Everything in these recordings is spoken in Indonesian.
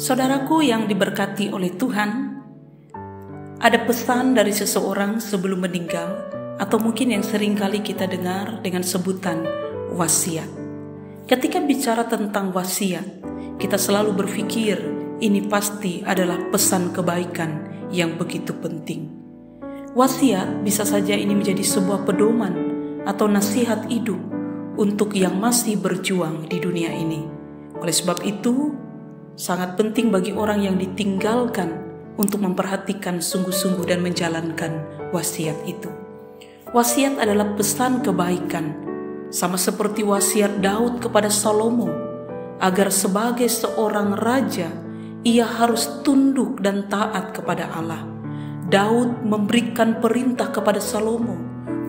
Saudaraku yang diberkati oleh Tuhan, ada pesan dari seseorang sebelum meninggal, atau mungkin yang sering kali kita dengar dengan sebutan wasiat. Ketika bicara tentang wasiat, kita selalu berpikir ini pasti adalah pesan kebaikan yang begitu penting. Wasiat bisa saja ini menjadi sebuah pedoman atau nasihat hidup untuk yang masih berjuang di dunia ini. Oleh sebab itu, sangat penting bagi orang yang ditinggalkan untuk memperhatikan sungguh-sungguh dan menjalankan wasiat itu. Wasiat adalah pesan kebaikan, sama seperti wasiat Daud kepada Salomo, agar sebagai seorang raja, ia harus tunduk dan taat kepada Allah. Daud memberikan perintah kepada Salomo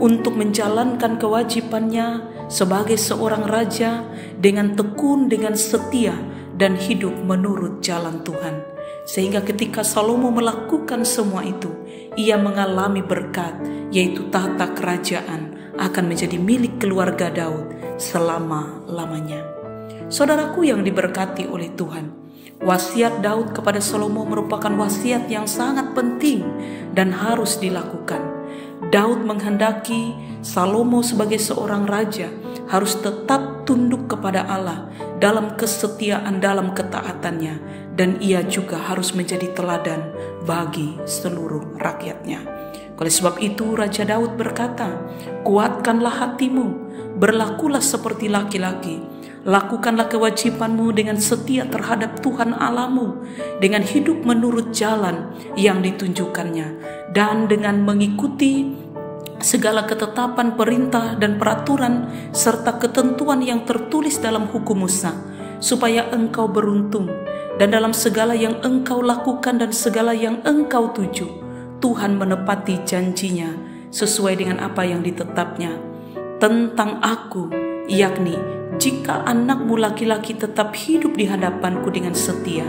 untuk menjalankan kewajibannya sebagai seorang raja dengan tekun, dengan setia, dan hidup menurut jalan Tuhan. Sehingga ketika Salomo melakukan semua itu, ia mengalami berkat, yaitu tahta kerajaan akan menjadi milik keluarga Daud selama-lamanya. Saudaraku yang diberkati oleh Tuhan, wasiat Daud kepada Salomo merupakan wasiat yang sangat penting dan harus dilakukan. Daud menghendaki Salomo sebagai seorang raja harus tetap tunduk kepada Allah dalam kesetiaan, dalam ketaatannya, dan ia juga harus menjadi teladan bagi seluruh rakyatnya. Oleh sebab itu Raja Daud berkata, "Kuatkanlah hatimu, berlakulah seperti laki-laki, lakukanlah kewajibanmu dengan setia terhadap Tuhan Allahmu, dengan hidup menurut jalan yang ditunjukkannya, dan dengan mengikuti segala ketetapan, perintah, dan peraturan, serta ketentuan yang tertulis dalam hukum Musa, supaya engkau beruntung, dan dalam segala yang engkau lakukan dan segala yang engkau tuju, Tuhan menepati janjinya sesuai dengan apa yang ditetapnya tentang aku, yakni jika anakmu laki-laki tetap hidup di hadapanku dengan setia,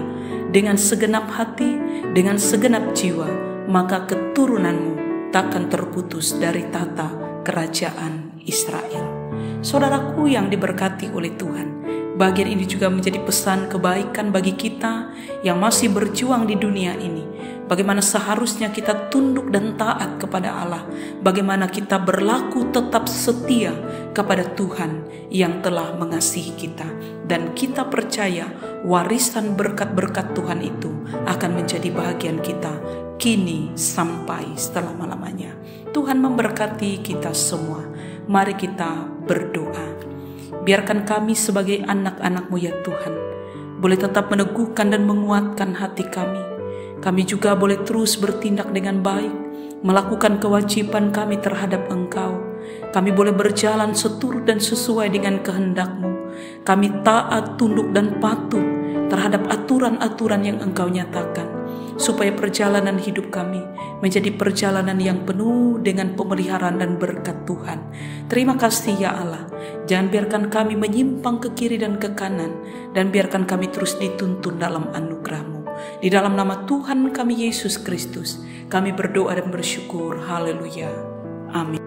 dengan segenap hati, dengan segenap jiwa, maka keturunanmu takkan terputus dari tata kerajaan Israel." Saudaraku yang diberkati oleh Tuhan, bagian ini juga menjadi pesan kebaikan bagi kita yang masih berjuang di dunia ini. Bagaimana seharusnya kita tunduk dan taat kepada Allah, bagaimana kita berlaku tetap setia kepada Tuhan yang telah mengasihi kita, dan kita percaya warisan berkat-berkat Tuhan itu akan menjadi bagian kita kini sampai selama-lamanya. Tuhan memberkati kita semua. Mari kita berdoa. Biarkan kami sebagai anak-anak-Mu ya Tuhan, boleh tetap meneguhkan dan menguatkan hati kami. Kami juga boleh terus bertindak dengan baik, melakukan kewajiban kami terhadap Engkau. Kami boleh berjalan seturut dan sesuai dengan kehendak-Mu. Kami taat, tunduk, dan patuh terhadap aturan-aturan yang Engkau nyatakan, supaya perjalanan hidup kami menjadi perjalanan yang penuh dengan pemeliharaan dan berkat Tuhan. Terima kasih ya Allah. Jangan biarkan kami menyimpang ke kiri dan ke kanan, dan biarkan kami terus dituntun dalam anugerah-Mu. Di dalam nama Tuhan kami Yesus Kristus, kami berdoa dan bersyukur. Haleluya. Amin.